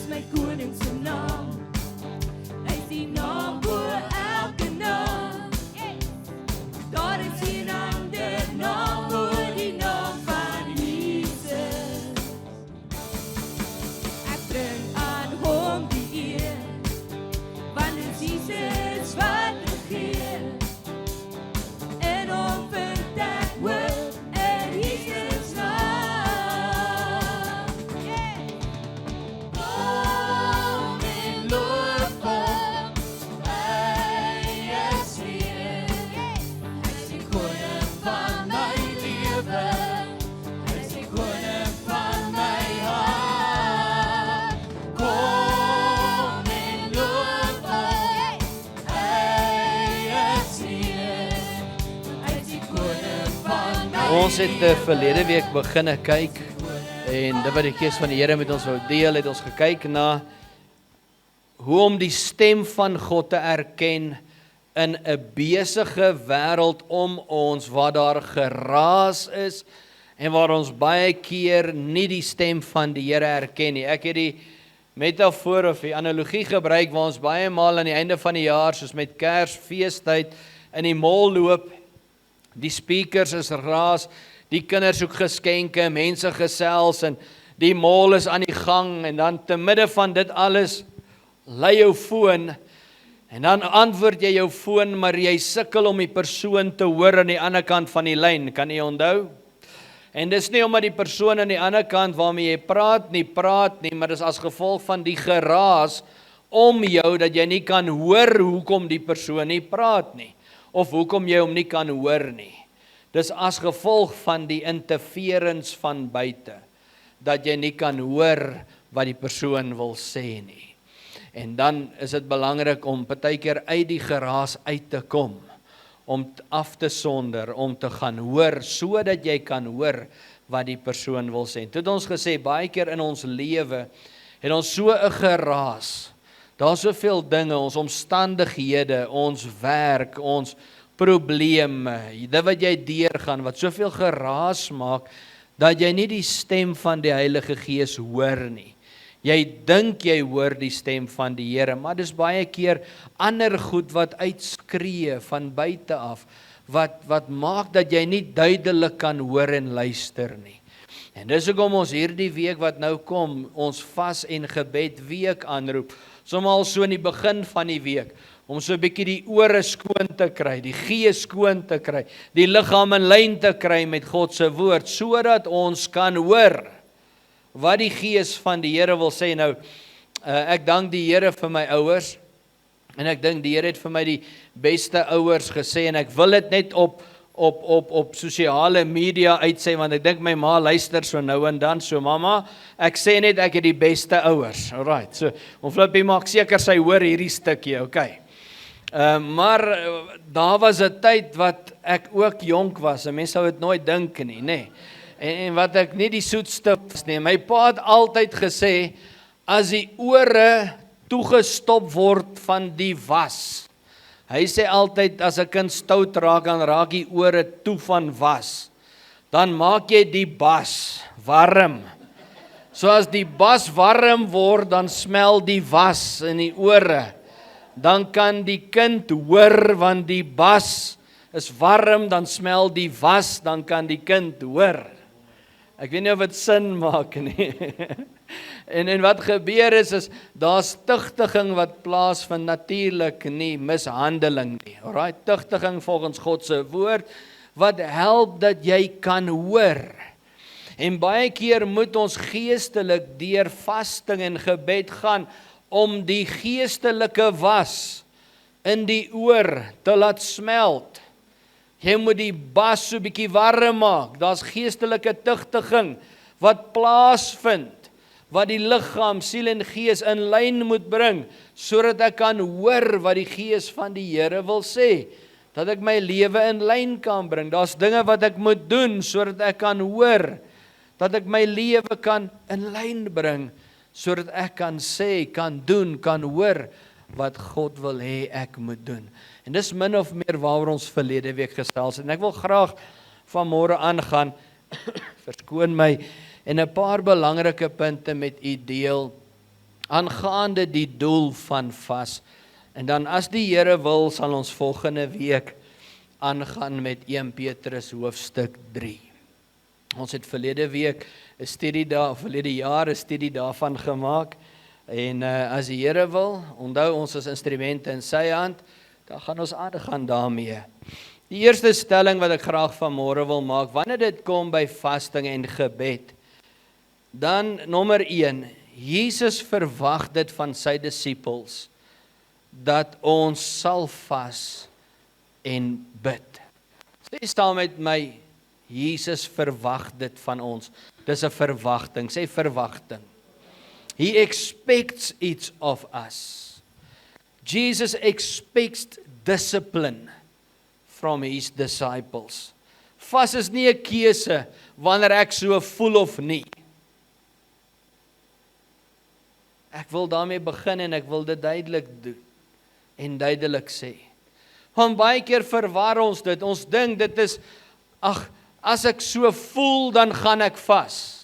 is my koning se naam. Hy is die naam bo elke naam. Daar is geen ander naam bo die naam van Jesus. Ek bring aan hom die eer, want dit is Jesus wat regeer. En hom vertel word in Jesus naam. Kom en loof hom, hy is Heer. Hy is die koning van my lewe, hy is die koning van my hart. Kom en loof hom, hy is Heer. Hy is die koning van my Ons het verlede week beginne kyk en dit wat die Gees van die Here met ons wou deel, het ons gekyk na hoe om die stem van God te erken in 'n besige wêreld om ons waar daar geraas is en waar ons baie keer nie die stem van die Here erken nie. Ek het die metafoor of die analogie gebruik waar ons baie maal aan die einde van die jaar, soos met Kersfeestyd, in die mall loop. Die speakers is raas, die kinders soek geskenke, mense gesels en die mall is aan die gang en dan te midde van dit alles lei jou foon en dan antwoord jy jou foon, maar jy sukkel om die persoon te hoor aan die ander kant van die lyn, kan jy onthou? En dis nie omdat die persoon aan die ander kant waarmee jy praat nie, maar dis as gevolg van die geraas om jou, dat jy nie kan hoor hoekom die persoon nie praat nie, of hoekom jy hom nie kan hoor nie. Dis as gevolg van die interference van buite, dat jy nie kan hoor wat die persoon wil sê nie. En dan is dit belangrik om partykeer uit die geraas uit te kom, om af te sonder, om te gaan hoor, sodat jy kan hoor wat die persoon wil sê. Toe het ons gesê, baie keer in ons lewe, het ons so 'n geraas, daar is soveel dinge, ons omstandighede, ons werk, ons probleme, dit wat jy deurgaan, wat soveel geraas maak, dat jy nie die stem van die Heilige Gees hoor nie. Jy dink jy hoor die stem van die Here, maar dis baie keer ander goed wat uitskree van buite af, wat maak dat jy nie duidelik kan hoor en luister nie. En dis hoekom ons hierdie week wat nou kom, ons vas en gebed week aanroep, somal so in die begin van die week, om so 'n bietjie die ore skoon te kry, die gees skoon te kry, die liggaam in lyn te kry met God se woord, sodat ons kan hoor wat die Gees van die Here wil sê. Nou, ek dank die Here vir my ouers, en ek dink die Here het vir my die beste ouers gesê, en ek wil dit net op sosiale media uitsê, want ek dink my ma luister so nou en dan, so mamma, ek sê net ek het die beste ouers, alright, so, Flippie maak seker sy hoor hierdie stukkie, okay. Maar daar was 'n tyd wat ek ook jonk was, en mense sou dit nooit dink nie, nê. En wat ek nie die soetste was nie, my pa het altyd gesê, as die ore toegestop word van die was, hy sê altyd, as 'n kind stout raak, dan raak die ore toe van was, dan maak jy die bas warm. So as die bas warm word, dan smel die was in die ore. Dan kan die kind hoor, want die bas is warm, dan smel die was, dan kan die kind hoor. Ek weet nie of dit sin maak nie. En wat gebeur is daar's tugtiging wat plaasvind, natuurlik nie mishandeling nie. Alright, tugtiging volgens God se woord, wat help dat jy kan hoor. En baie keer moet ons geestelik deur vasting en gebed gaan, om die geestelike was in die oor te laat smelt. Jy moet die bas so bietjie warm maak. Daar's geestelike tugtiging wat plaasvind, wat die liggaam, siel en gees in lyn moet bring, sodat ek kan hoor wat die Gees van die Here wil sê, dat ek my lewe in lyn kan bring. Daar's dinge wat ek moet doen, sodat ek kan hoor, dat ek my lewe kan in lyn bring, sodat ek kan sê, kan doen, kan hoor, wat God wil hê ek moet doen. En dis min of meer waaroor ons verlede week gesels het. En ek wil graag vanmôre aangaan, verskoon my, en 'n paar belangrike punte met u deel, aangaande die doel van vas. En dan as die Here wil, sal ons volgende week aangaan met 1 Petrus hoofstuk 3. Ons het verlede week 'n studie verlede jaar 'n studie daarvan gemaak. En as die Here wil, onthou ons is instrumente in sy hand, dan gaan ons aangaan daarmee. Die eerste stelling wat ek graag vanmôre wil maak, wanneer dit kom by vasting en gebed, dan nommer 1, Jesus verwag dit van sy disippels, dat ons sal vas en bid. Sê saam met my, Jesus verwag dit van ons. Dis 'n verwagting, sê verwagting. He expects it of us. Jesus expects discipline from his disciples. Vas is nie 'n keuse wanneer ek so voel of nie. Ek wil daarmee begin en ek wil dit duidelik doen en duidelik sê. Want baie keer verwar ons dit. Ons dink dit is, as ek so voel, dan gaan ek vas.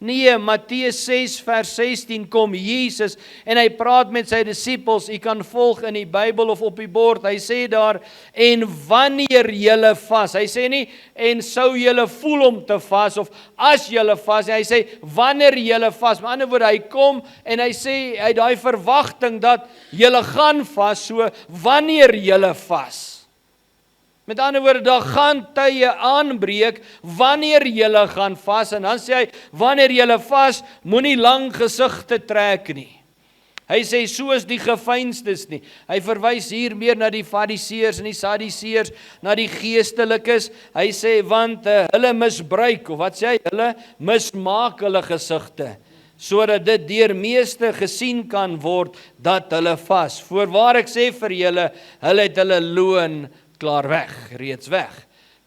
Nee, Matteus 6 vers 16 kom Jesus en hy praat met sy disippels. U kan volg in die Bybel of op die bord. Hy sê daar, en wanneer julle vas. Hy sê nie, en sou julle voel om te vas, of as julle vas. Hy sê, wanneer julle vas. Met ander woorde, hy kom en hy sê, hy het daai verwagting dat julle gaan vas, so wanneer julle vas. Met ander woorde, daar gaan tye aanbreek wanneer julle gaan vas. En dan sê hy, wanneer julle vas, moenie lang gesigte trek nie. Hy sê, soos die gefeinstes nie. Hy verwys hier meer na die fariseërs en die sadiseërs, na die geestelikes. Hy sê, want hulle misbruik, of wat sê hy, hulle mismaak hulle gesigte, sodat dit deur meeste gesien kan word, dat hulle vas. Voorwaar ek sê vir julle, hulle het hulle loon klaar weg, reeds weg.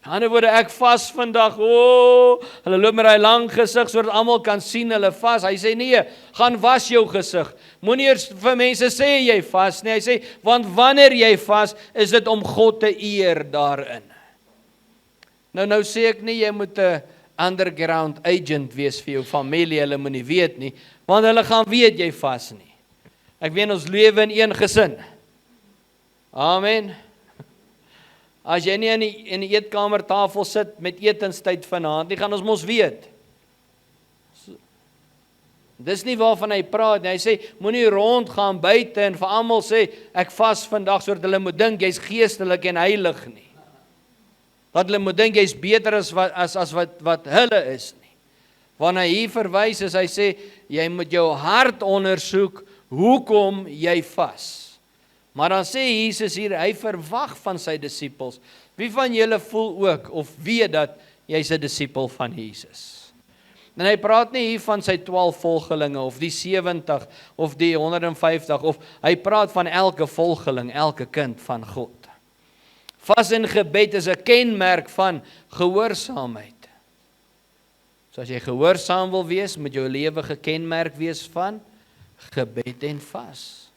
Aan die ander woorde, ek vas vandag, hulle loop met hy lang gesig, sodat almal kan sien hulle vas. Hy sê, nee, gaan was jou gesig. Moenie eers vir mense sê jy vas nie. Hy sê, want wanneer jy vas, is dit om God te eer daarin. Nou sê ek nie, jy moet 'n underground agent wees vir jou familie, hulle moet nie weet nie, want hulle gaan weet jy vas nie. Ek weet ons lewe in een gesin. Amen. As jy nie in die eetkamertafel sit met etenstyd vanaand nie, gaan ons mos weet. Dis nie waarvan hy praat nie. Hy sê, moenie rondgaan buite en vir almal sê, ek vas vandag, sodat hulle moet dink jy's geestelik en heilig nie. Dat hulle moet dink jy's beter as wat hulle is nie. Wanneer hy verwys is, hy sê, jy moet jou hart ondersoek, hoekom jy vas. Maar dan sê Jesus hier, hy verwag van sy disippels. Wie van julle voel ook, of weet dat jy's 'n disipel van Jesus? En hy praat nie hier van sy 12 volgelinge, of die 70, of die 150, of hy praat van elke volgeling, elke kind van God. Vas en gebed is 'n kenmerk van gehoorsaamheid. So as jy gehoorsaam wil wees, moet jou lewe gekenmerk wees van gebed en vas.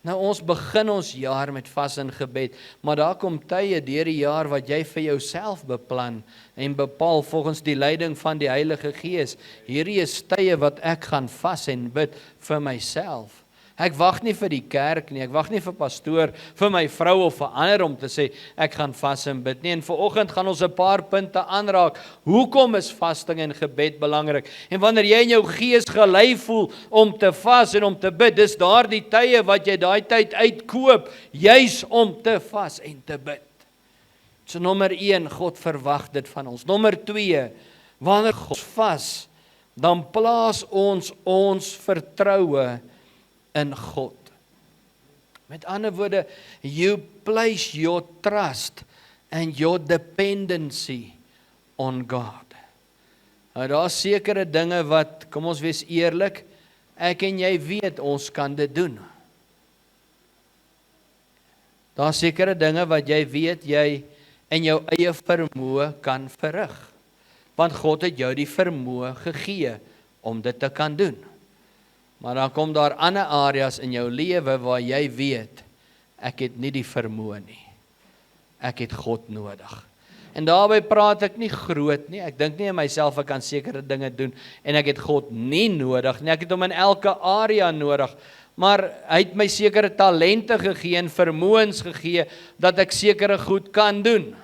Nou ons begin ons jaar met vas en gebed, maar daar kom tye deur die jaar wat jy vir jouself beplan en bepaal volgens die leiding van die Heilige Gees. Hierdie is tye wat ek gaan vas en bid vir myself. Ek wag nie vir die kerk nie, ek wag nie vir pastoor, vir my vrou of vir ander om te sê, ek gaan vas en bid nie. En vanoggend gaan ons 'n paar punte aanraak. Hoekom is vasting en gebed belangrik? En wanneer jy in jou gees gelei voel om te vas en om te bid, dis daardie tye wat jy daai tyd uitkoop, juis om te vas en te bid. So nommer 1, God verwag dit van ons. Nommer 2, wanneer God vas, dan plaas ons vertroue in God. Met ander woorde, you place your trust and your dependency on God. Nou daar is sekere dinge wat, kom ons wees eerlik, ek en jy weet ons kan dit doen. Daar is sekere dinge wat jy weet jy in jou eie vermoë kan verrig. Want God het jou die vermoë gegee om dit te kan doen. Maar dan kom daar ander areas in jou lewe waar jy weet, ek het nie die vermoë nie. Ek het God nodig. En daarbey praat ek nie groot nie. Ek dink nie aan myself ek kan sekere dinge doen en ek het God nie nodig nie. Ek het hom in elke area nodig. Maar hy het my sekere talente gegee en vermoëns gegee dat ek sekere goed kan doen.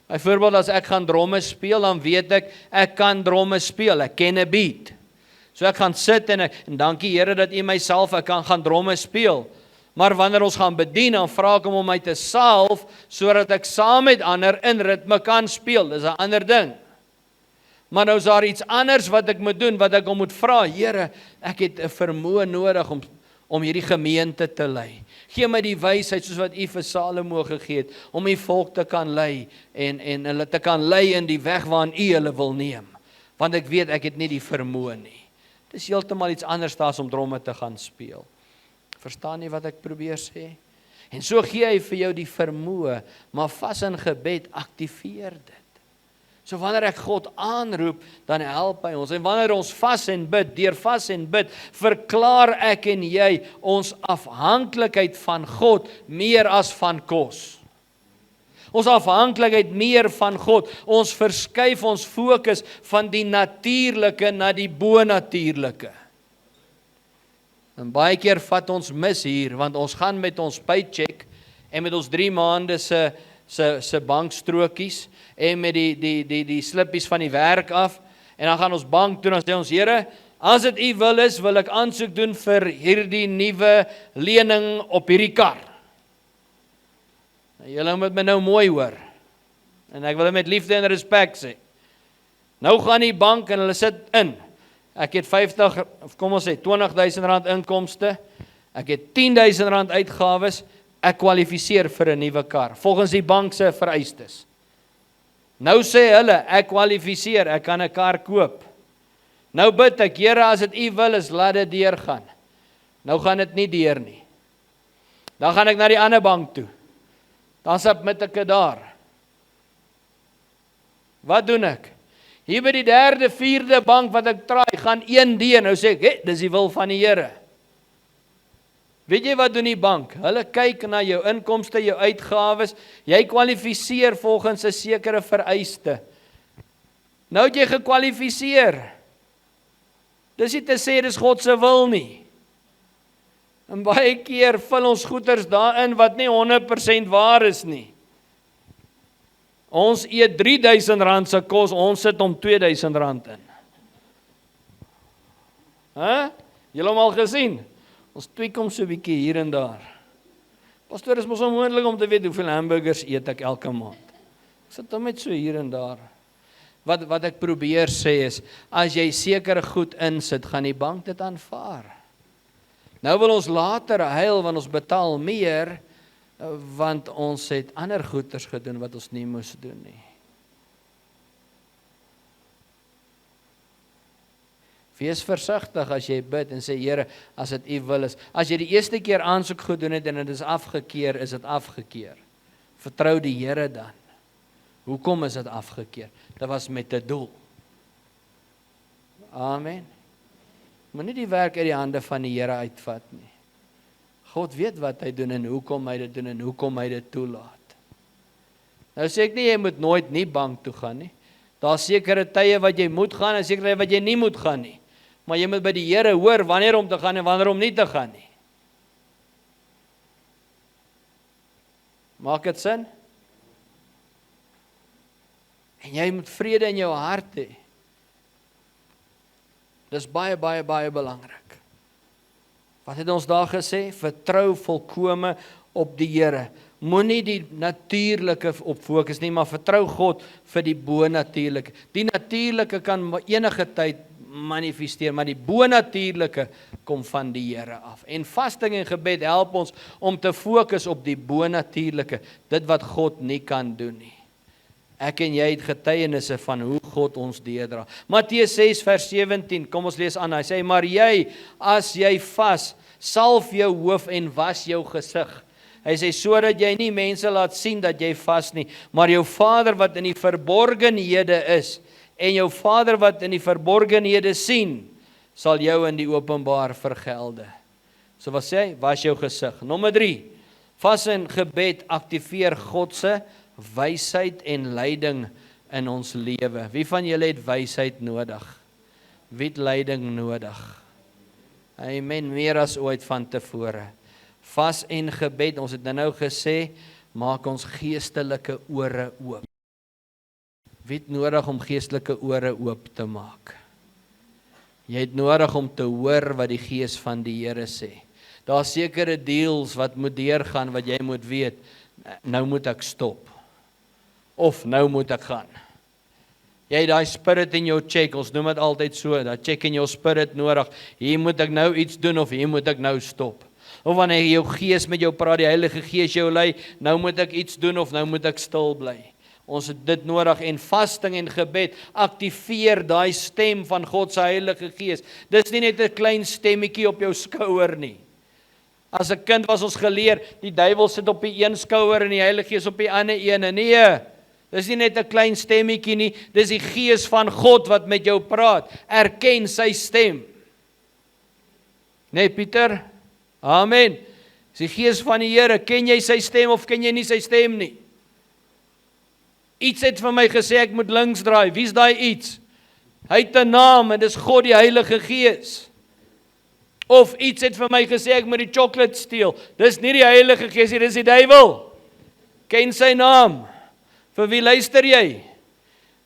Byvoorbeeld as ek gaan dromme speel, dan weet ek kan dromme speel. Ek ken 'n beat. So ek gaan sit en dankie Here dat U myself ek kan gaan dromme speel. Maar wanneer ons gaan bedien, dan vra ek hom om my te salf, sodat ek saam met ander in ritme kan speel. Dis 'n ander ding. Maar nou is daar iets anders wat ek moet doen, wat ek hom moet vra. Here, ek het 'n vermoë nodig om hierdie gemeente te lei. Gee my die wysheid soos wat U vir Salomo gegee het, om U volk te kan lei en hulle te kan lei in die weg waarin U hulle wil neem. Want ek weet ek het nie die vermoë nie. Dis heeltemal iets anders as om dromme te gaan speel. Verstaan jy wat ek probeer sê? En so gee hy vir jou die vermoë, maar vas in gebed aktiveer dit. So wanneer ek God aanroep, dan help hy ons. En wanneer ons vas en bid, deur vas en bid, verklaar ek en jy ons afhanklikheid van God meer as van kos. Ons afhanklikheid meer van God. Ons verskuif ons fokus van die natuurlike na die bonatuurlike. En baie keer vat ons mis hier, want ons gaan met ons paycheck en met ons 3 maande se bankstrokies en met die slippies van die werk af, en dan gaan ons bank toe en sê ons, Here, as dit U wil is, wil ek aansoek doen vir hierdie nuwe lening op hierdie kar. Julle moet my nou mooi hoor, en ek wil dit met liefde en respek sê. Nou gaan die bank en hulle sit in, ek het 50, kom ons sê, R20,000 inkomste, ek het R10,000 uitgawes, ek kwalifiseer vir 'n nuwe kar, volgens die bank se vereistes. Nou sê hulle, ek kwalifiseer, ek kan 'n kar koop. Nou bid ek, Here, as dit U wil is, laat dit deurgaan. Nou gaan dit nie deur nie. Dan gaan ek na die ander bank toe. Dan submit ek dit daar. Wat doen ek? Hier by die 3de, 4de bank wat ek try, gaan 1D, nou sê ek, dis die wil van die Here. Weet jy wat doen die bank? Hulle kyk na jou inkomste, jou uitgawes, jy kwalifiseer volgens 'n sekere vereiste. Nou het jy gekwalifiseer. Dis nie te sê dis God se wil nie. En baie keer vul ons goeders daarin wat nie 100% waar is nie. Ons eet R3,000 se kos, ons sit om R2,000 in. Julle hom al gesien? Ons tweak hom so 'n bietjie hier en daar. Pastoor, is mos onmoontlik om te weet hoeveel hamburgers eet ek elke maand. Ek sit hom net so hier en daar. Wat ek probeer sê is, as jy sekere goed insit, gaan die bank dit aanvaar. Nou wil ons later huil, want ons betaal meer, want ons het ander goeders gedoen wat ons nie moes doen nie. Wees versigtig as jy bid en sê, Here, as dit U wil is. As jy die eerste keer aansoek gedoen het en dit is afgekeur, is dit afgekeur. Vertrou die Here dan. Hoekom is dit afgekeur? Dit was met 'n doel. Amen. Moenie die werk uit die hande van die Here uitvat nie. God weet wat hy doen en hoekom hy dit doen en hoekom hy dit toelaat. Nou sê ek nie, jy moet nooit nie bank toe gaan nie. Daar's sekere tye wat jy moet gaan en sekere tye wat jy nie moet gaan nie. Maar jy moet by die Here hoor wanneer om te gaan en wanneer om nie te gaan nie. Maak dit sin? En jy moet vrede in jou hart hê. Dis baie, baie, baie belangrik. Wat het ons daar gesê? Vertrou volkome op die Here. Moenie die natuurlike op fokus nie, maar vertrou God vir die bonatuurlike. Die natuurlike kan enige tyd manifesteer, maar die bonatuurlike kom van die Here af. En vasting en gebed help ons om te fokus op die bonatuurlike, dit wat God nie kan doen nie. Ek en jy het getuienisse van hoe God ons deurdra. Matteus 6 vers 17, kom ons lees aan. Hy sê, maar jy, as jy vas, salf jou hoof en was jou gesig. Hy sê, sodat jy nie mense laat sien dat jy vas nie, maar jou Vader wat in die verborgenhede is, en jou Vader wat in die verborgenhede sien, sal jou in die openbaar vergelde. So wat sê hy? Was jou gesig. Nommer 3, vas en gebed aktiveer God se wysheid en leiding in ons lewe. Wie van julle het wysheid nodig? Wie het leiding nodig? Amen, meer as ooit van tevore. Vas en gebed, ons het nou gesê, maak ons geestelike ore oop. Wie het nodig om geestelike ore oop te maak? Jy het nodig om te hoor wat die Gees van die Here sê. Daar is sekere deals wat moet deurgaan, wat jy moet weet, nou moet ek stop. Of nou moet ek gaan. Jy het daai spirit in jou check, ons noem dit altyd so, dat check in jou spirit nodig. Hier moet ek nou iets doen of hier moet ek nou stop. Of wanneer jou Gees met jou praat, die Heilige Gees jou lei, nou moet ek iets doen of nou moet ek stil bly. Ons het dit nodig en vasting en gebed aktiveer daai stem van God se Heilige Gees. Dis nie net 'n klein stemmetjie op jou skouer nie. As 'n kind was ons geleer, die duiwel sit op die een skouer en die Heilige Gees op die ander een. Nee, dis nie net 'n klein stemmetjie nie, dis die Gees van God wat met jou praat. Erken sy stem. Nee, Pieter? Amen. Dis die Gees van die Here. Ken jy sy stem of ken jy nie sy stem nie? Iets het vir my gesê ek moet links draai. Wie's daai iets? Hy het 'n naam en dis God die Heilige Gees. Of iets het vir my gesê ek moet die chocolate steel. Dis nie die Heilige Gees nie, dis die duiwel. Ken sy naam. Vir wie luister jy?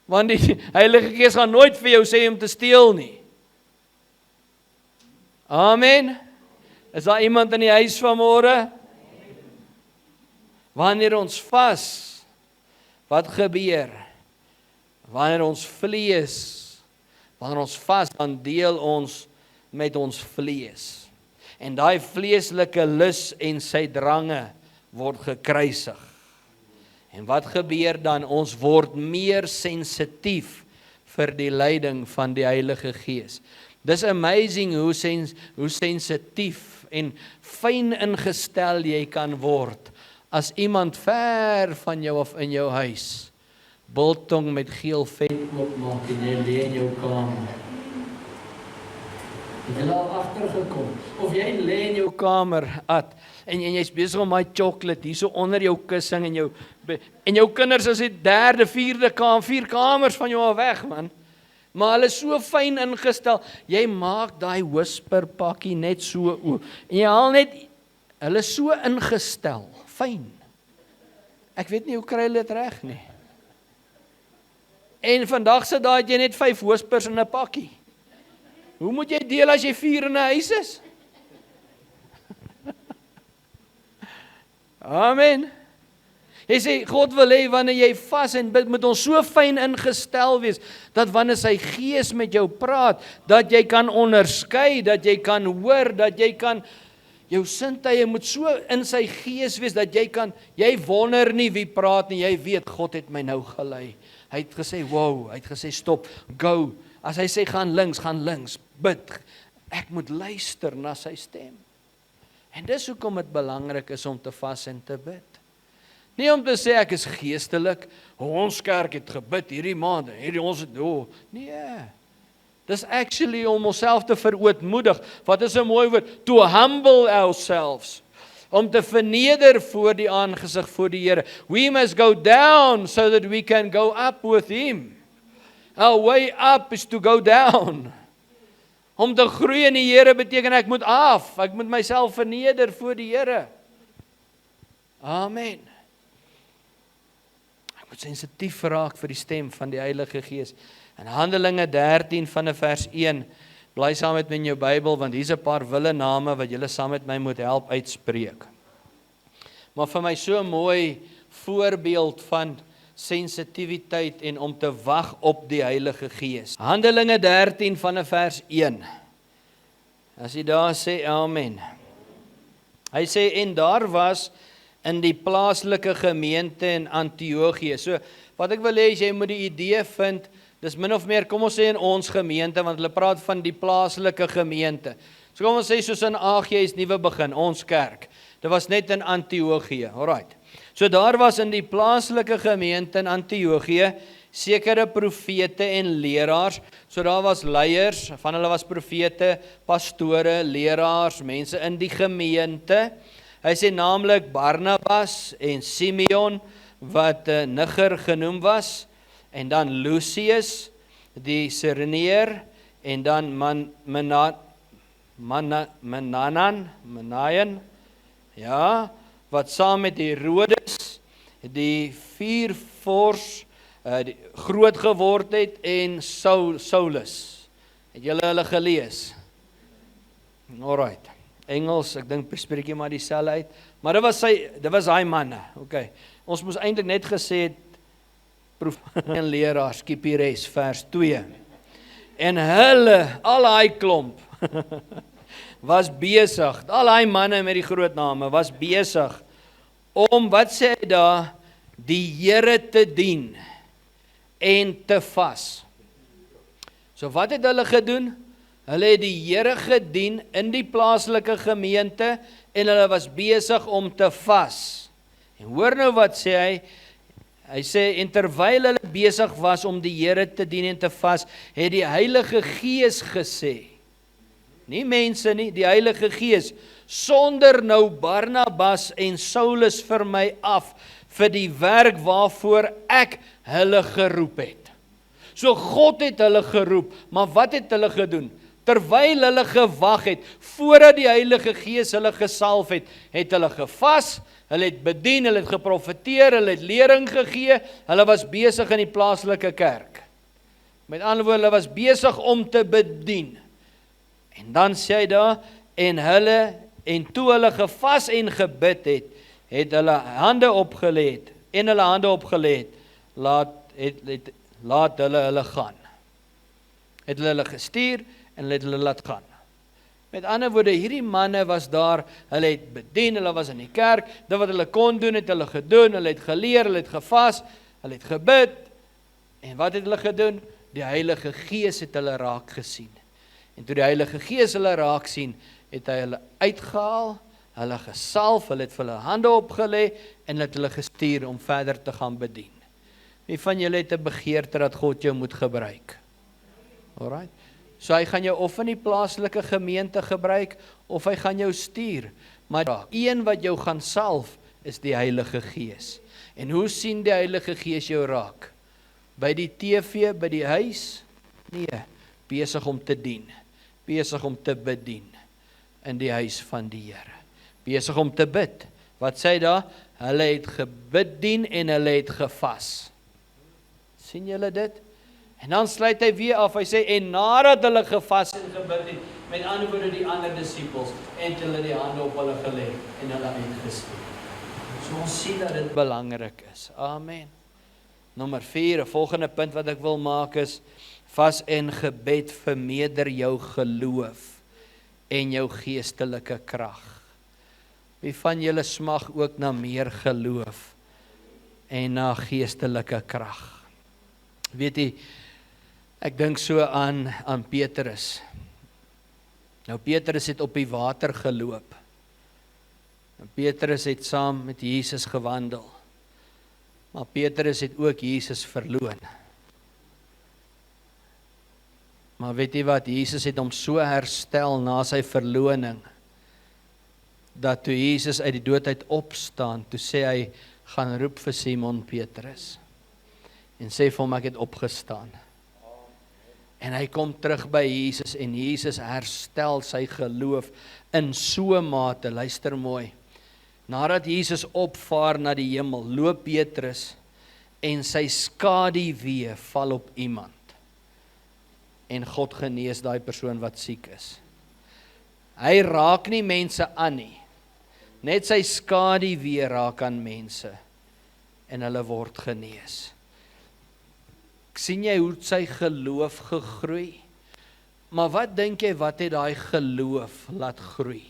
Want die Heilige Gees gaan nooit vir jou sê om te steel nie. Amen. Is daar iemand in die huis vanmôre? Wanneer ons vas, wat gebeur? Wanneer ons vas, dan deel ons met ons vlees. En daai vleeslike lus en sy drange word gekruisig. En wat gebeur dan? Ons word meer sensitief vir die leiding van die Heilige Gees. Dis amazing hoe sensitief en fyn ingestel jy kan word as iemand ver van jou of in jou huis biltong met geel vet oopmaak en jy lê in jou kamer. Het jy al agtergekom? Of jy lê in jou kamer en jy's besig om my chocolate hier so onder jou kussing en jou kinders is die 3de, 4de kamer, 4 kamers van jou al weg, man. Maar hulle is so fyn ingestel, jy maak daai whisper pakkie net so oop. En jy haal net, hulle is so ingestel, fyn. Ek weet nie hoe kry hulle dit reg nie. En vandag se daai het jy net 5 whispers in 'n pakkie. Hoe moet jy deel as jy 4 in 'n huis is? Amen. Jy sê, God wil hê wanneer jy vas en bid, moet ons so fyn ingestel wees, dat wanneer sy Gees met jou praat, dat jy kan onderskei, dat jy kan hoor, dat jy kan, jou sintuie moet so in sy Gees wees, dat jy wonder nie wie praat nie, jy weet, God het my nou gelei. Hy het gesê, wow, hy het gesê, stop, go. As hy sê, gaan links, bid. Ek moet luister na sy stem. En dis hoekom dit belangrik is om te vas en te bid. Nie om te sê ek is geestelik, ons kerk het gebid hierdie maand, ons het, nee. Dis actually om onsself te verootmoedig. Wat is 'n mooi woord? To humble ourselves. Om te verneder voor die aangesig voor die Here. We must go down so that we can go up with him. Our way up is to go down. Om te groei in die Here beteken ek moet af. Ek moet myself verneder voor die Here. Amen. Ek moet sensitief raak vir die stem van die Heilige Gees. In Handelinge 13 vanaf vers 1, bly saam met my in jou Bybel, want hier's 'n paar wille name wat julle saam met my moet help uitspreek. Maar vir my so 'n mooi voorbeeld van sensitiwiteit en om te wag op die Heilige Gees. Handelinge 13 vanaf vers 1. As jy daar sê, amen. Hy sê, en daar was in die plaaslike gemeente in Antiochië. So, wat ek wil hê, jy moet die idee vind, dis min of meer, kom ons sê in ons gemeente, want hulle praat van die plaaslike gemeente. So kom ons sê, soos in AG is Nuwe Begin, ons kerk. Dit was net in Antiochië, alright. So daar was in die plaaslike gemeente in Antiochië sekere profete en leraars. So daar was leiers, van hulle was profete, pastore, leraars, mense in die gemeente. Hy sê naamlik Barnabas en Simeon, wat Niger genoem was, en dan Lucius, die Sireneer, en dan Manayan, ja, wat saam met Herodes, die viervors groot geword het, en Saulus. Het julle hulle gelees? Alright. Engels, ek dink spreek jy maar dieselfde uit. Maar dit was hy manne. Okay. Ons moes eintlik net gesê het en leraar, skiep die res, vers 2. En hulle, al hy klomp, was besig, al hy manne met die groot name, was besig om, wat sê hy daar, die Here te dien en te vas. So wat het hulle gedoen? Hulle het die Here gedien in die plaaslike gemeente en hulle was besig om te vas. En hoor nou wat sê hy? Hy sê, en terwyl hulle besig was om die Here te dien en te vas, het die Heilige Gees gesê, nie mense nie, die Heilige Gees, sonder nou Barnabas en Saulus vir my af, vir die werk waarvoor ek hulle geroep het. So God het hulle geroep, maar wat het hulle gedoen? Terwyl hulle gewag het, voordat die Heilige Gees hulle gesalf het, het hulle gevas, hulle het bedien, hulle het geprofeteer, hulle het lering gegee, hulle was besig in die plaaslike kerk. Met ander woorde, hulle was besig om te bedien. En dan sê hy daar, en toe hulle gevas en gebid het, het hulle hande opgelê, laat hulle gaan. Het hulle gestuur, en hulle het hulle laat gaan. Met ander woorde, hierdie manne was daar, hulle het bedien, hulle was in die kerk, dit wat hulle kon doen, het hulle gedoen, hulle het geleer, hulle het gevas, hulle het gebid, en wat het hulle gedoen? Die Heilige Gees het hulle raak gesien. En toe die Heilige Gees hulle raak sien, het hy hulle uitgehaal, hulle gesalf, hulle het vir hulle hande opgelê, en het hulle gestuur om verder te gaan bedien. Wie van julle het 'n begeerte dat God jou moet gebruik? Alright. So hy gaan jou of in die plaaslike gemeente gebruik, of hy gaan jou stuur. Maar een wat jou gaan salf, is die Heilige Gees. En hoe sien die Heilige Gees jou raak? By die TV, by die huis? Nee, besig om te dien. Besig om te bedien in die huis van die Here. Besig om te bid. Wat sê hy daar? Hulle het gebid en hulle het gevas. Sien julle dit? En dan sluit hy weer af, hy sê, en nadat hulle gevas en gebid het, met ander woorde die ander disippels, en hulle die hande op hulle gelê en hulle uitgestuur. So ons sien dat dit belangrik is. Amen. Nommer 4, 'n volgende punt wat ek wil maak is, vas en gebed vermeerder jou geloof en jou geestelike krag. Wie van julle smag ook na meer geloof en na geestelike krag? Weet jy, ek dink so aan Petrus. Nou Petrus het op die water geloop. En Petrus het saam met Jesus gewandel. Maar Petrus het ook Jesus verloon. Maar weet jy wat, Jesus het hom so herstel na sy verloning, dat toe Jesus uit die dood uit opstaan, toe sê hy, gaan roep vir Simon Petrus. En sê vir hom, ek het opgestaan. En hy kom terug by Jesus, en Jesus herstel sy geloof in so 'n mate, luister mooi. Nadat Jesus opvaar na die hemel, loop Petrus, en sy skaduwee val op iemand. En God genees daai persoon wat siek is. Hy raak nie mense aan nie. Net sy skaduwee raak aan mense. En hulle word genees. Sien jy hoe sy geloof gegroei? Maar wat dink jy, wat het daai geloof laat groei?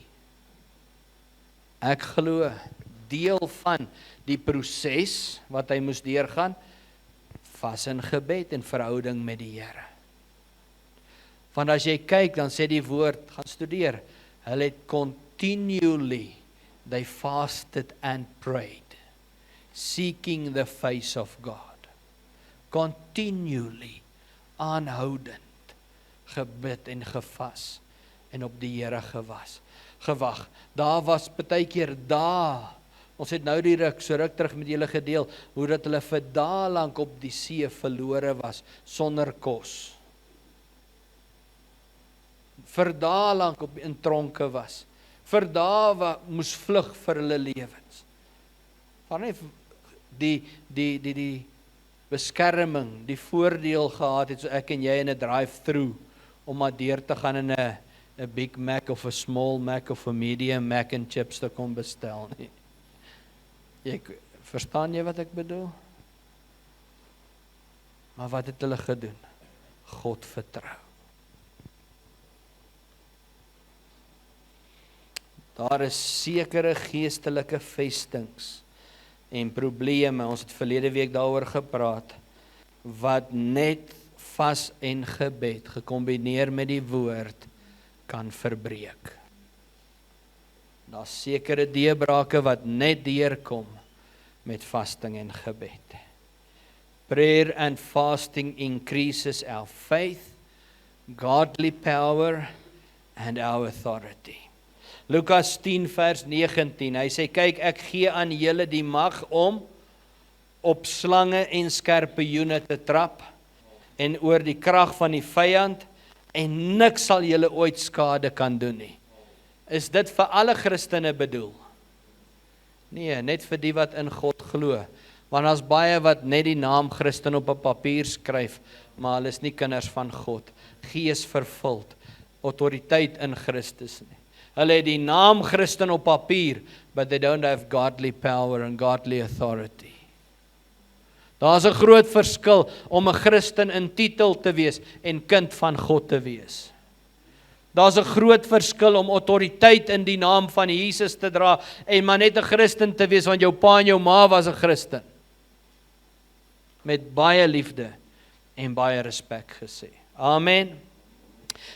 Ek glo, deel van die proses wat hy moes deurgaan, vas in gebed en verhouding met die Here. Want as jy kyk, dan sê die woord, gaan studeer, hulle het continually, they fasted and prayed, seeking the face of God. Continually, aanhoudend, gebid en gevas, en op die Here gewag. Daar was baie keer dae, Ons het nou die ruk terug met julle gedeel, hoe dat hulle vir dae lank op die see verlore was, sonder kos. Vir dae lank in tronke was. Vir dae moes vlug vir hulle lewens. Van die beskerming, die voordeel gehad het, so ek en jy in 'n drive-through, om maar deur te gaan in 'n Big Mac of 'n Small Mac of 'n Medium Mac and Chips te kom bestel nie. Verstaan jy wat ek bedoel? Maar wat het hulle gedoen? God vertrou. Daar is sekere geestelike vestings en probleme, ons het verlede week daaroor gepraat, wat net vas en gebed, gekombineer met die woord, kan verbreek. Daar sekere deurbrake wat net deurkom met vasting en gebed. Prayer and fasting increases our faith, godly power and our authority. Lukas 10 vers 19, hy sê, kyk, ek gee aan julle die mag om op slange en skorpioene te trap en oor die krag van die vyand, en niks sal julle ooit skade kan doen nie. Is dit vir alle Christene bedoel? Nee, net vir die wat in God glo. Want daar's baie wat net die naam Christen op 'n papier skryf, maar hulle is nie kinders van God. Gees vervuld, autoriteit in Christus nie. Hulle het die naam Christen op papier, but they don't have godly power and godly authority. Daar's 'n groot verskil om 'n Christen in titel te wees en kind van God te wees. Daar's 'n groot verskil om autoriteit in die naam van Jesus te dra en maar net 'n Christen te wees want jou pa en jou ma was 'n Christen. Met baie liefde en baie respek gesê. Amen.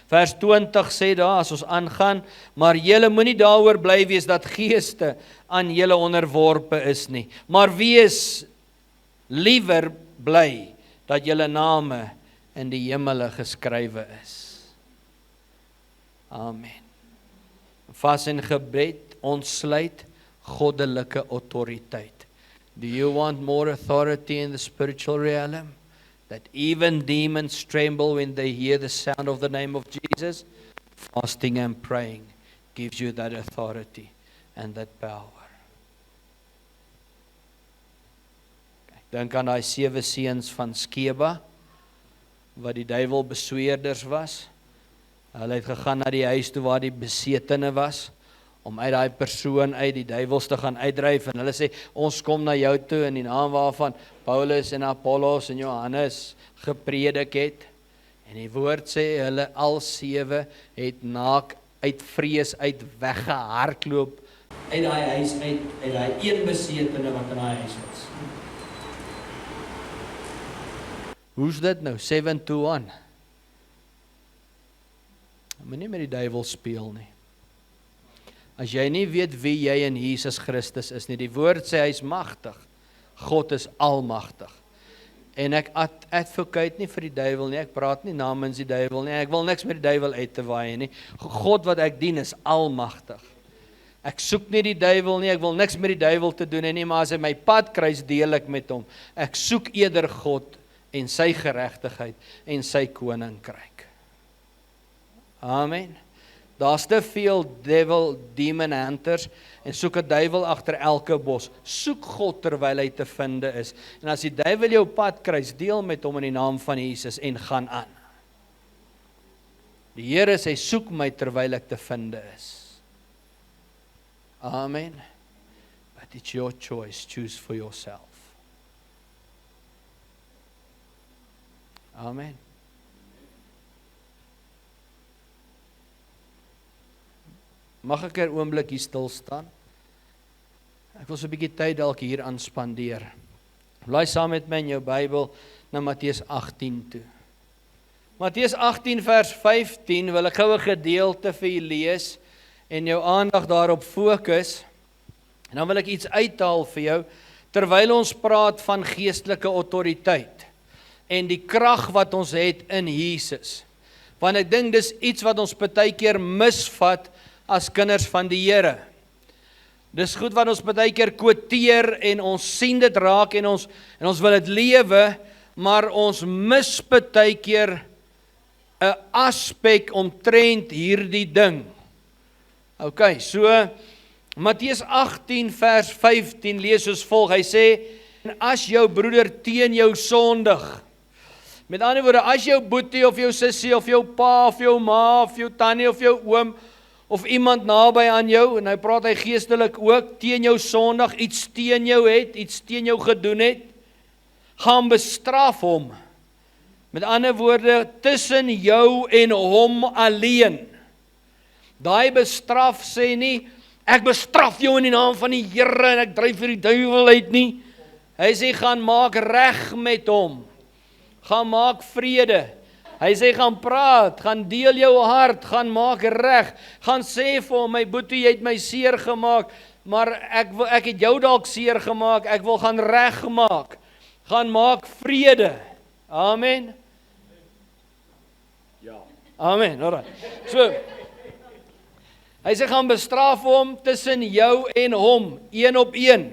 Vers 20 sê daar, as ons aangaan, maar julle moenie daaroor bly wees dat geeste aan julle onderworpe is nie, maar wees liewer bly dat julle name in die hemele geskrywe is. Amen. Vas en gebed ontsluit goddelike autoriteit. Do you want more authority in the spiritual realm? That even demons tremble when they hear the sound of the name of Jesus? Fasting and praying gives you that authority and that power. Dink aan daai 7 seuns van Skeba, wat die duiwel besweerders was. Hulle het gegaan na die huis toe waar die besetene was, om uit daai persoon uit die duiwels te gaan uitdryf, en hulle sê, ons kom na jou toe in die naam waarvan Paulus en Apollos en Johannes gepredik het, en die woord sê, hulle al 7 het naak uit vrees uit weggehardloop, uit daai huis uit daai een besetene wat in daai huis was. Hoe's dit nou? 7-1. Moenie met die duiwel speel nie. As jy nie weet wie jy in Jesus Christus is nie, die woord sê hy is magtig. God is almagtig. En ek advocate nie vir die duiwel nie, ek praat nie namens die duiwel nie, ek wil niks met die duiwel uit te waai nie. God wat ek dien is almagtig. Ek soek nie die duiwel nie, ek wil niks met die duiwel te doen nie, maar as hy my pad kruis, deel ek met hom. Ek soek eerder God en sy geregtigheid en sy koninkryk. Amen. Daar's te veel demon hunters en soek 'n duiwel agter elke bos. Soek God terwyl hy te vinde is. En as die duiwel jou pad kruis, deel met hom in die naam van Jesus en gaan aan. Die Here sê, soek my terwyl ek te vinde is. Amen. But it's your choice. Choose for yourself. Amen. Mag ek 'n oomblik hier stil staan? Ek wil so 'n bietjie tyd dalk hier aan spandeer. Blaai saam met my in jou Bybel na Matteus 18 toe. Matteus 18 vers 15 wil ek gou 'n gedeelte vir u lees en jou aandag daarop fokus. En dan wil ek iets uithaal vir jou terwyl ons praat van geestelike autoriteit en die krag wat ons het in Jesus. Want ek dink dis iets wat ons baie keer misvat as kinders van die Here. Dis goed wat ons baie keer quoteer en ons sien dit raak en ons wil dit lewe, maar ons mis baie keer 'n aspek omtrent hierdie ding. OK, so Matteus 18 vers 15 lees soos volg. Hy sê, en as jou broeder teen jou sondig, met ander woorde, as jou boetie of jou sussie of jou pa of jou ma of jou tannie of jou oom of iemand naby aan jou, en nou praat hy geestelik ook, teen jou sondig, iets teen jou het, iets teen jou gedoen het, gaan bestraf hom. Met ander woorde, tussen jou en hom alleen. Daai bestraf sê nie, ek bestraf jou in die naam van die Here en ek dryf vir die duiwel uit nie. Hy sê, gaan maak reg met hom. Gaan maak vrede. Hy sê, gaan praat, gaan deel jou hart, gaan maak reg. Gaan sê vir hom, my boetie, jy het my seer gemaak, maar ek het jou dalk seer gemaak, ek wil gaan reg maak. Gaan maak vrede. Amen. Ja. Amen, alright. So, hy sê, gaan bestraf hom tussen jou en hom, een op een.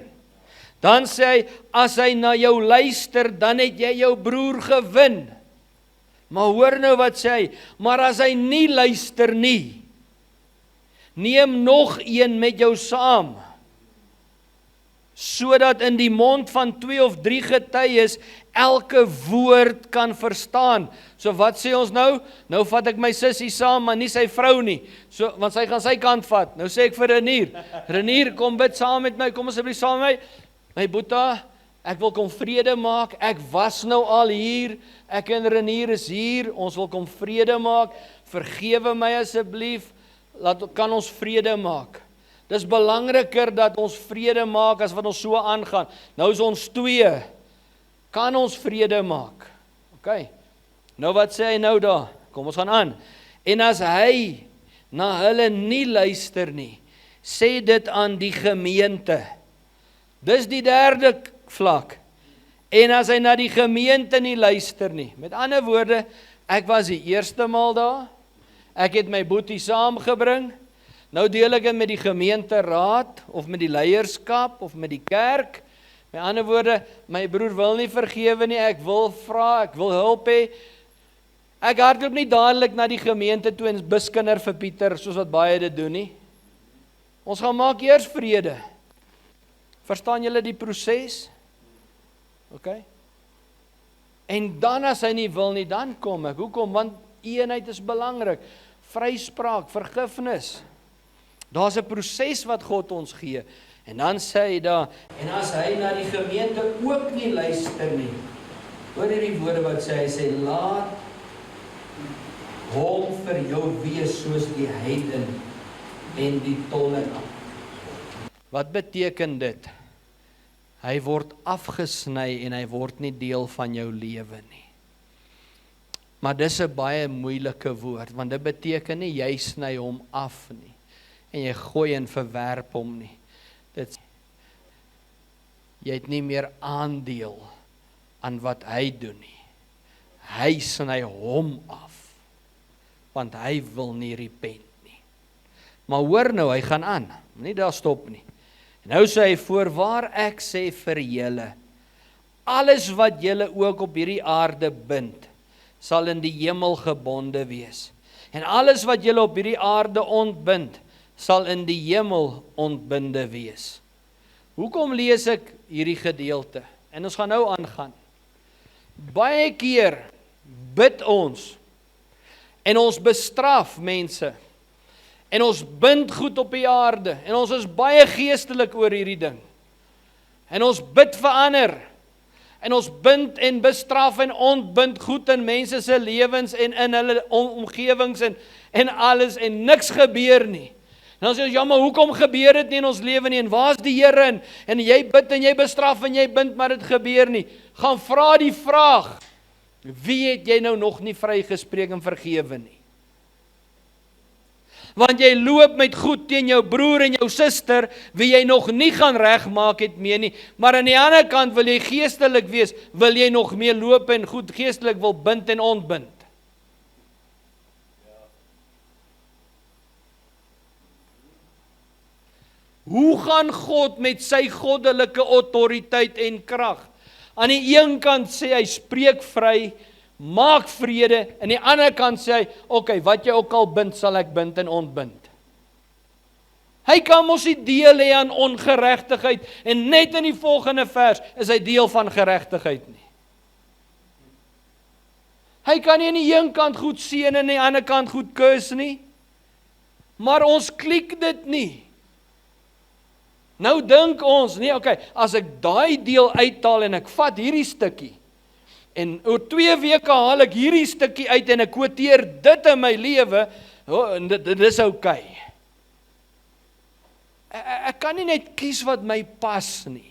Dan sê hy, as hy na jou luister, dan het jy jou broer gewin. Maar hoor nou wat sê hy, maar as hy nie luister nie, neem nog een met jou saam, sodat in die mond van 2 of 3 getuies elke woord kan verstaan. So wat sê ons nou? Nou vat ek my sussie saam, maar nie sy vrou nie. So, want sy gaan sy kant vat. Nou sê ek vir Renier, Renier, kom bid saam met my, kom asseblief saam met my. My boeta, ek wil kom vrede maak, ek was nou al hier, ek en Renier is hier, ons wil kom vrede maak, vergewe my asseblief, kan ons vrede maak. Dis belangriker dat ons vrede maak as wat ons so aangaan. Nou is ons 2, kan ons vrede maak. OK, nou wat sê hy nou daar? Kom ons gaan aan. En as hy na hulle nie luister nie, sê dit aan die gemeente. Dis die 3de vlak. En as hy na die gemeente nie luister nie. Met ander woorde, ek was die eerste maal daar. Ek het my boetie saamgebring. Nou deel ek dit met die gemeenteraad of met die leierskap of met die kerk. Met ander woorde, my broer wil nie vergewe nie. Ek wil vra, ek wil hulp hê. Ek hardloop nie dadelik na die gemeente toe en biskinder vir Pieter soos wat baie dit doen nie. Ons gaan maak eers vrede. Verstaan julle die proses? OK? En dan as hy nie wil nie, dan kom ek. Hoekom? Want eenheid is belangrik. Vryspraak, vergifnis. Daar's 'n proses wat God ons gee. En dan sê hy daar, en as hy na die gemeente ook nie luister nie. Hoor hierdie woorde wat sê, hy sê, laat hom vir jou wees soos die heiden en die tollenaar. Wat beteken dit? Hy word afgesny en hy word nie deel van jou lewe nie. Maar dis 'n baie moeilike woord, want dit beteken nie jy sny hom af nie en jy gooi en verwerp hom nie. Jy het nie meer aandeel aan wat hy doen nie. Hy sny hom af, want hy wil nie repent nie. Maar hoor nou, hy gaan aan, nie daar stop nie. En nou sê hy, voorwaar ek sê vir julle, alles wat julle ook op hierdie aarde bind, sal in die hemel gebonde wees. En alles wat julle op hierdie aarde ontbind, sal in die hemel ontbinde wees. Hoekom lees ek hierdie gedeelte? En ons gaan nou aangaan. Baie keer bid ons, en ons bestraf mense, en ons bind goed op die aarde, en ons is baie geestelik oor hierdie ding. En ons bid vir ander, en ons bind en bestraf en ontbind goed in mense se lewens en in hulle omgewings en alles, en niks gebeur nie. En dan sê ons, ja, maar hoekom gebeur dit nie in ons lewe nie, en waar is die Here in? En jy bid en jy bestraf en jy bind, maar dit gebeur nie. Gaan vra die vraag, wie het jy nou nog nie vrygespreek en vergewe nie? Want jy loop met goed teen jou broer en jou suster, wie jy nog nie gaan regmaak het mee nie, maar aan die ander kant wil jy geestelik wees, wil jy nog mee loop en goed geestelik wil bind en ontbind. Hoe gaan God met sy goddelike autoriteit en krag? Aan die een kant sê hy, spreek vry, maak vrede, aan die ander kant sê hy, okay, wat jy ook al bind, sal ek bind en ontbind. Hy kan mos nie deel hê aan ongeregtigheid, en net in die volgende vers is hy deel van geregtigheid nie. Hy kan nie aan die een kant goed seën en aan die ander kant goed curse nie, maar ons klik dit nie. Nou dink ons, nee, okay, as ek daai deel uithaal en ek vat hierdie stukkie, en oor 2 weke haal ek hierdie stukkie uit en ek kwoteer dit in my lewe, dit is okay. Ek kan nie net kies wat my pas nie.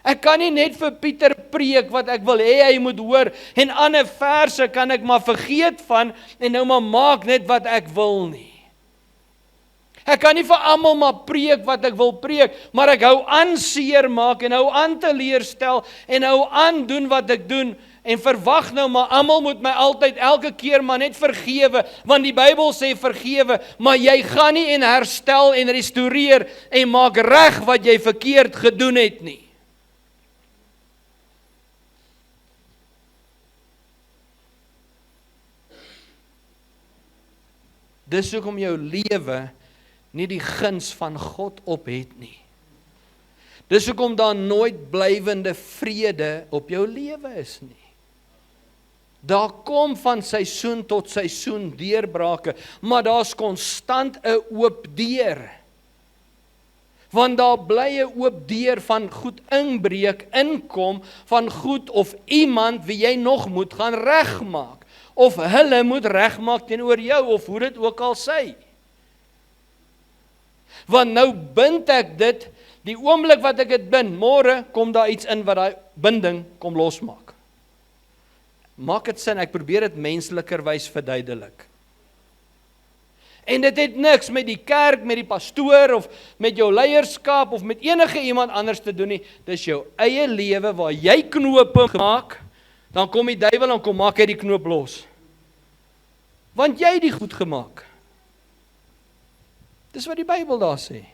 Ek kan nie net vir Pieter preek wat ek wil hê hy moet hoor, en ander verse kan ek maar vergeet van, en nou maar maak net wat ek wil nie. Ek kan nie vir almal maar preek wat ek wil preek, maar ek hou aan seer maak, en hou aan teleurstel, en hou aan doen wat ek doen, en verwag nou maar, almal moet my altyd, elke keer maar net vergewe, want die Bybel sê vergewe, maar jy gaan nie en herstel en restoreer, en maak reg wat jy verkeerd gedoen het nie. Dis hoekom jou lewe nie die guns van God op het nie. Dis hoekom daar nooit blywende vrede op jou lewe is nie. Daar kom van seisoen tot seisoen deurbrake, maar daar's konstant 'n oop deur. Want daar bly 'n oop deur van goed inbreek, inkom, van goed of iemand wie jy nog moet gaan regmaak. Of hulle moet regmaak teenoor jou, of hoe dit ook al sy. Want nou bind ek dit, die oomblik wat ek dit bind, môre kom daar iets in wat daai binding kom losmaak. Maak dit sin, ek probeer dit menslikerwys verduidelik. En dit het niks met die kerk, met die pastoor, of met jou leierskap, of met enige iemand anders te doen nie. Dis jou eie lewe waar jy knope maak, dan kom die duiwel en kom maak hy die knoop los. Want jy het die goed gemaak. Dis wat die Bybel daar sê.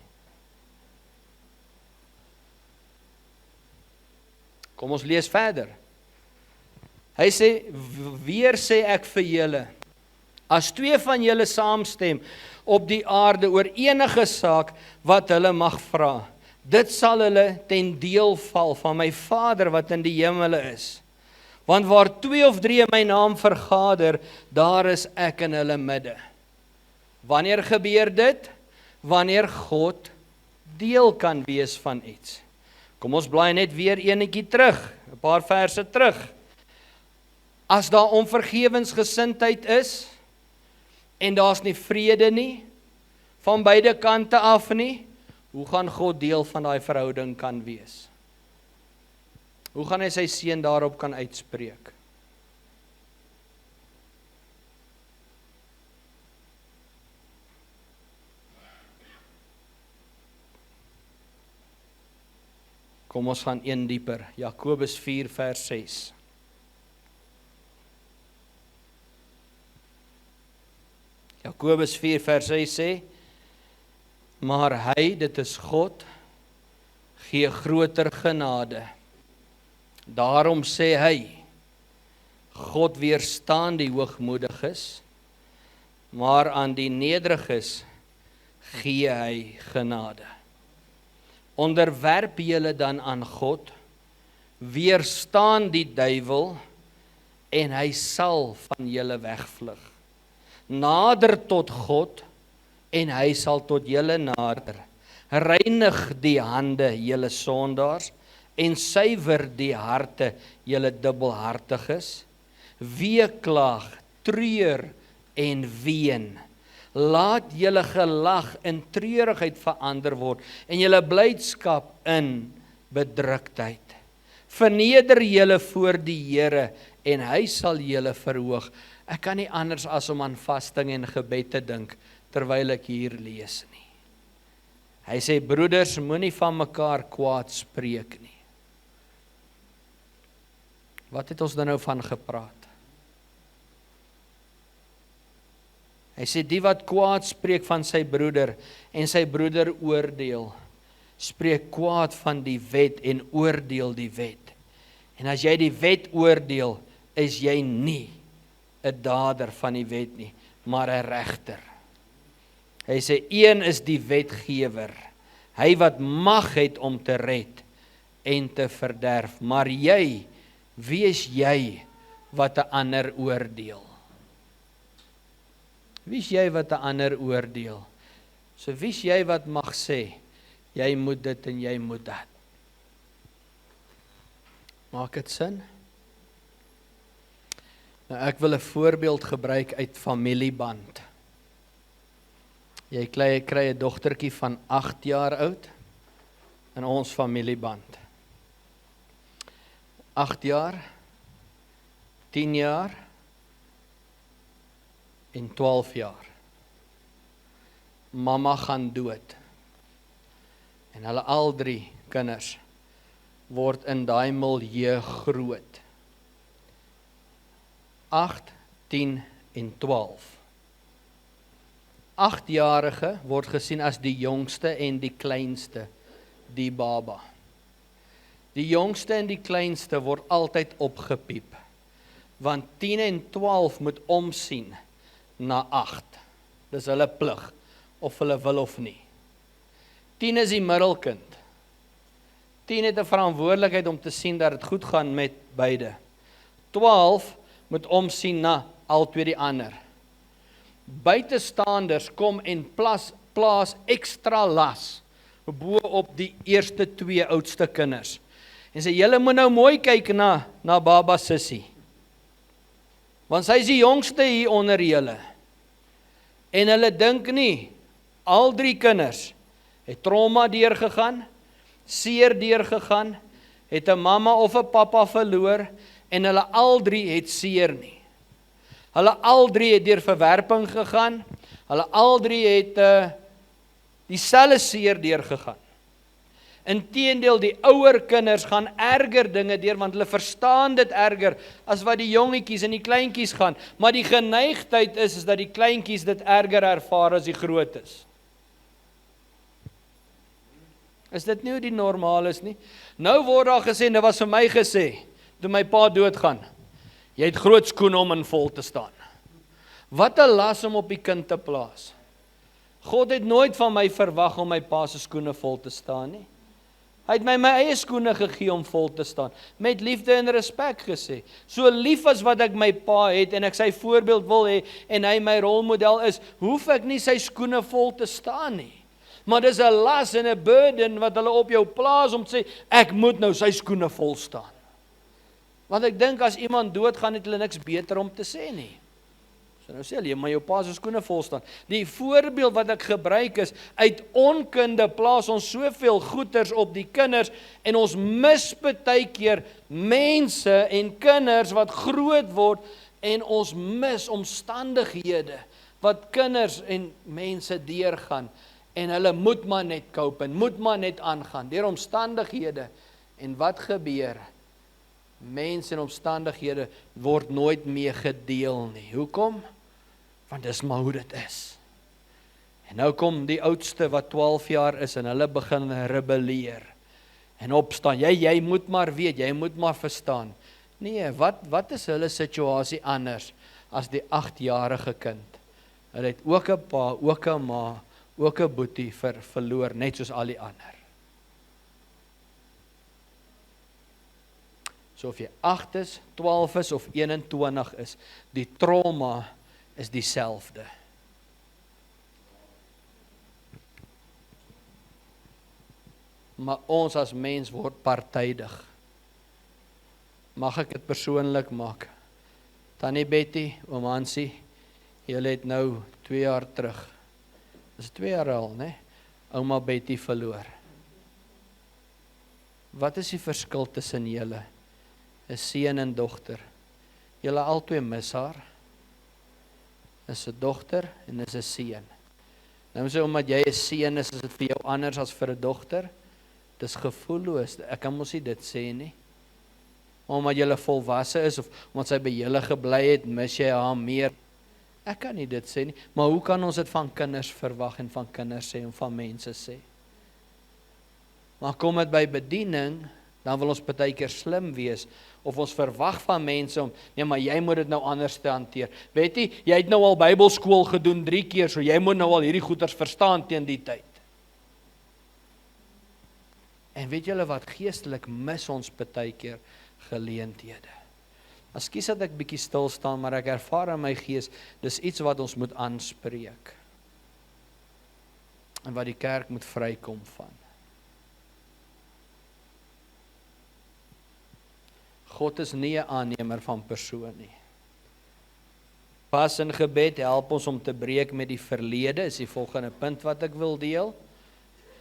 Kom ons lees verder. Hy sê, weer sê ek vir julle, as 2 van julle saamstem op die aarde oor enige saak wat hulle mag vra, dit sal hulle ten deel val van my Vader wat in die hemele is. Want waar 2 of 3 in my naam vergader, daar is ek in hulle midde. Wanneer gebeur dit? Wanneer God deel kan wees van iets. Kom ons blaai net weer enetjie terug, 'n paar verse terug. As daar onvergewensgesindheid is, en daar's nie vrede nie, van beide kante af nie, hoe gaan God deel van daai verhouding kan wees? Hoe gaan hy sy seën daarop kan uitspreek? Kom ons gaan een dieper, Jakobus 4 vers 6. Jakobus 4 vers 6 sê, maar hy, dit is God, gee groter genade. Daarom sê hy, God weerstaan die hoogmoediges, maar aan die nederiges gee hy genade. Onderwerp julle dan aan God, weerstaan die duiwel, en hy sal van julle wegvlug. Nader tot God, en hy sal tot julle nader. Reinig die hande, julle sondaars, en suiwer die harte, julle dubbelhartiges. Weeklaag, treur en ween. Laat julle gelag in treurigheid verander word, en julle blydskap in bedruktheid. Verneder julle voor die Here, en hy sal julle verhoog. Ek kan nie anders as om aan vasting en gebed te dink, terwyl ek hier lees nie. Hy sê, broeders, moenie van mekaar kwaad spreek nie. Wat het ons dan nou van gepraat? Hy sê, die wat kwaad spreek van sy broeder en sy broeder oordeel, spreek kwaad van die wet en oordeel die wet. En as jy die wet oordeel, is jy nie 'n dader van die wet nie, maar 'n regter. Hy sê, een is die wetgewer, hy wat mag het om te red en te verderf. Maar jy, wie is jy wat 'n ander oordeel? Wie is jy wat 'n ander oordeel? So wie is jy wat mag sê, jy moet dit en jy moet dat? Maak dit sin? Nou ek wil 'n voorbeeld gebruik uit familieband. Jy kry 'n dogtertjie van 8 jaar oud in ons familieband. 8 jaar, 10 jaar en 12 jaar. Mamma gaan dood. En hulle al 3 kinders word in daai milieu groot. 8, 10 en 12. 8-jarige word gesien as die jongste en die kleinste, die baba. Die jongste en die kleinste word altyd opgepiep, want 10 en 12 moet omsien na 8. Dis hulle plig, of hulle wil of nie. 10 is die middelkind. 10 het 'n verantwoordelikheid om te sien dat dit goed gaan met beide. 12 moet omsien na albei die ander. Buitestanders kom en plaas ekstra las bo op die eerste 2 oudste kinders. En sê, julle moet nou mooi kyk na baba sussie. Want sy is die jongste hier onder julle. En hulle dink nie, al 3 kinders het trauma deurgegaan, seer deurgegaan, het 'n mamma of 'n pappa verloor, en hulle al 3 het seer nie. Hulle al 3 het deur verwerping gegaan, hulle al 3 het dieselfde seer deurgegaan. Inteendeel, die ouer kinders gaan erger dinge deur, want hulle verstaan dit erger as wat die jongetjies en die kleintjies gaan. Maar die geneigtheid is dat die kleintjies dit erger ervaar as die grootes. Is dit nie hoe die normaal is nie? Nou word daar gesê, dit was vir my gesê, toe my pa doodgaan, jy het groot skoene om in vol te staan. Wat 'n las om op die kind te plaas. God het nooit van my verwag om my pa se skoene vol te staan nie. Hy het my eie skoene gegee om vol te staan, met liefde en respek gesê. So lief as wat ek my pa het, en ek sy voorbeeld wil hê, en hy my rolmodel is, hoef ek nie sy skoene vol te staan nie. Maar dis 'n las en 'n burden wat hulle op jou plaas om te sê, ek moet nou sy skoene vol staan. Want ek dink as iemand doodgaan, het hulle niks beter om te sê nie. So nou sê hulle, maar jou pa se skoene vol staan. Die voorbeeld wat ek gebruik is, uit onkunde plaas ons soveel goeders op die kinders, en ons mis baie keer mense en kinders wat groot word, en ons mis omstandighede wat kinders en mense deurgaan, en hulle moet maar net cope, en moet maar net aangaan, deur omstandighede. En wat gebeur? Mense en omstandighede word nooit mee gedeel nie. Hoekom? Want dis maar hoe dit is. En nou kom die oudste wat 12 jaar is, en hulle begin rebelleer en opstaan. Jy moet maar weet, jy moet maar verstaan. Nee, wat is hulle situasie anders as die 8-jarige kind? Hulle het ook 'n pa, ook 'n ma, ook 'n boetie verloor, net soos al die ander. So of jy 8 is, 12 is of 21 is, die trauma is dieselfde. Maar ons as mens word partydig. Mag ek dit persoonlik maak? Tannie Betty, oom Hansie, julle het nou 2 jaar terug, dis 2 jaar al, né? Ouma Betty verloor. Wat is die verskil tussen julle? 'n seun en dogter. Julle albei mis haar. Is 'n dogter en is 'n seun. Nou sê omdat jy 'n seun is dit vir jou anders as vir 'n dogter. Dis gevoelloos. Ek kan mos nie dit sê nie. Omdat jy volwasse is of omdat sy by julle gebly het, mis jy haar meer. Ek kan nie dit sê nie, maar hoe kan ons dit van kinders verwag en van kinders sê en van mense sê? Maar kom dit by bediening, dan wil ons baie keer slim wees, of ons verwag van mense om, nee, maar jy moet dit nou anders te hanteer. Weet jy het nou al Bybelskool gedoen 3 keer, so jy moet nou al hierdie goeters verstaan teen die tyd. En weet julle wat, geestelik mis ons baie keer geleenthede. Ekskuus dat ek bietjie stil staan, maar ek ervaar in my gees, dis iets wat ons moet aanspreek. En wat die kerk moet vrykom van. God is nie 'n aannemer van persoon nie. Vas in gebed help ons om te breek met die verlede, is die volgende punt wat ek wil deel.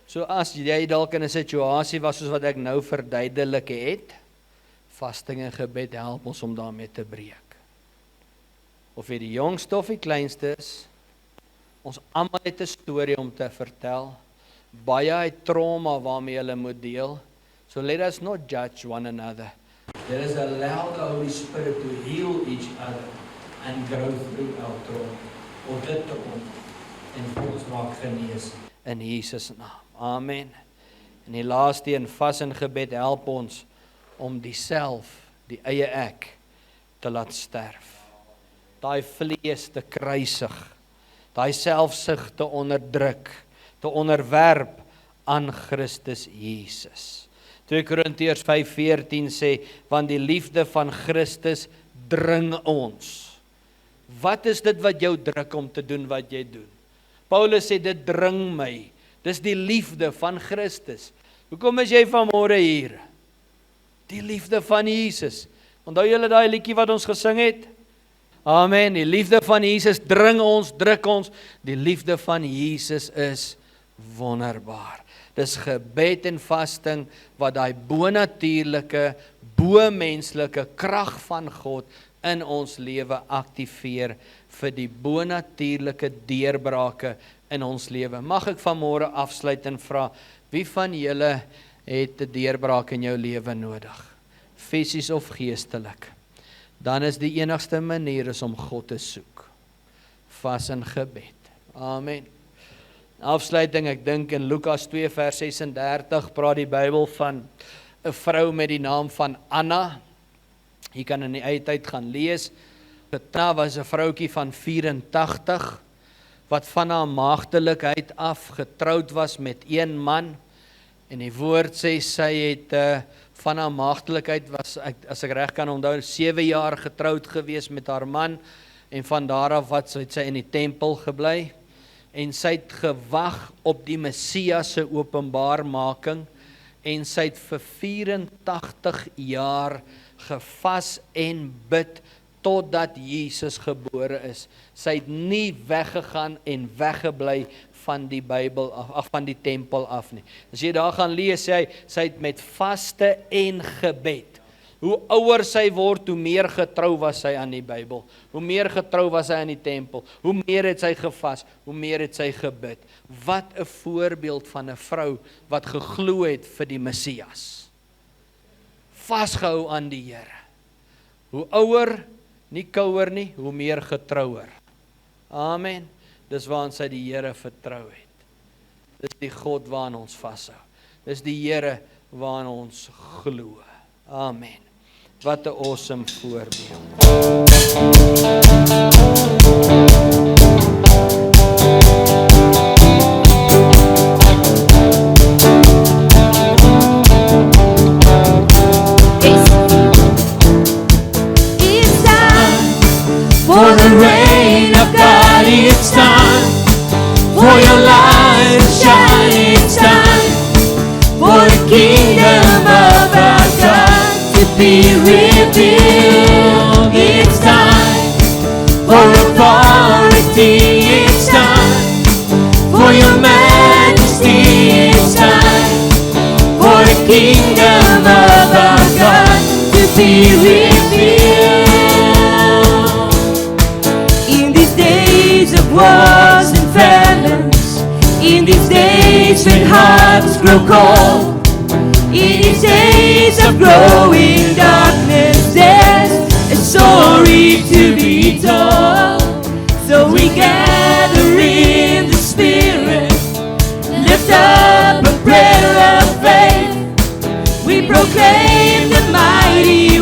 So as jy dalk in 'n situasie was soos wat ek nou verduidelik het, vasting en gebed help ons om daarmee te breek. Of jy die jongste of die kleinste is, ons almal het 'n storie om te vertel, baie het trauma waarmee hulle moet deel, so let us not judge one another. There is allow the Holy Spirit to heal each other and grow through our trauma, of dit te kom, en ons raak genees in Jesus naam. Amen. En die laaste een, vas en gebed help ons om die eie ek, te laat sterf. Daai vlees te kruisig, daai selfsug te onderdruk, te onderwerp aan Christus Jesus. 2 Korintiërs 5:14 sê, want die liefde van Christus dring ons. Wat is dit wat jou druk om te doen wat jy doen? Paulus sê, dit dring my. Dis die liefde van Christus. Hoekom is jy vanmôre hier? Die liefde van Jesus. Onthou julle daai liedjie wat ons gesing het? Amen, die liefde van Jesus dring ons, druk ons. Die liefde van Jesus is wonderbaar. Dis gebed en vasting wat daai bonatuurlike, bo-menslike krag van God in ons lewe aktiveer vir die bonatuurlike deurbrake in ons lewe. Mag ek vanmôre afsluit en vra, wie van julle het 'n deurbraak in jou lewe nodig? Fisies of geestelik? Dan is die enigste manier is om God te soek. Vas in gebed. Amen. Afsluiting, ek dink in Lukas 2 vers 36 praat die Bybel van 'n vrou met die naam van Anna. Jy kan in die eie tyd gaan lees. Anna was 'n vroutjie van 84 wat van haar maagdelikheid af getroud was met een man. En die woord sê sy het van haar maagdelikheid was, as ek reg kan onthou, 7 jaar getroud gewees met haar man. En van daar af het sy in die tempel gebly. En sy het gewag op die Messias se openbaarmaking. En sy het vir 84 jaar gevas en bid totdat Jesus gebore is. Sy het nie weggegaan en weggebly van die Bybel af, van die tempel af nie. As jy daar gaan lees, sy het met vaste en gebed. Hoe ouer sy word, hoe meer getrou was sy aan die Bybel. Hoe meer getrou was sy aan die tempel. Hoe meer het sy gevas, hoe meer het sy gebid. Wat 'n voorbeeld van 'n vrou wat geglo het vir die Messias. Vasgehou aan die Here. Hoe ouer, nie kouer nie, hoe meer getrouer. Amen. Dis waaraan sy die Here vertrou het. Dis die God waaraan ons vashou. Dis die Here waaraan ons glo. Amen. Wat 'n awesome voorbeeld. It's time for the reign of God. It's time for your light to shine. It's time for the kingdom of our God to be revealed. It's time for authority. It's time for your majesty. It's time for the kingdom of our God to be revealed. In these days of wars and famines, in these days when hearts grow cold, in these days of growing darkness, there's a story to be told. So proclaim the mighty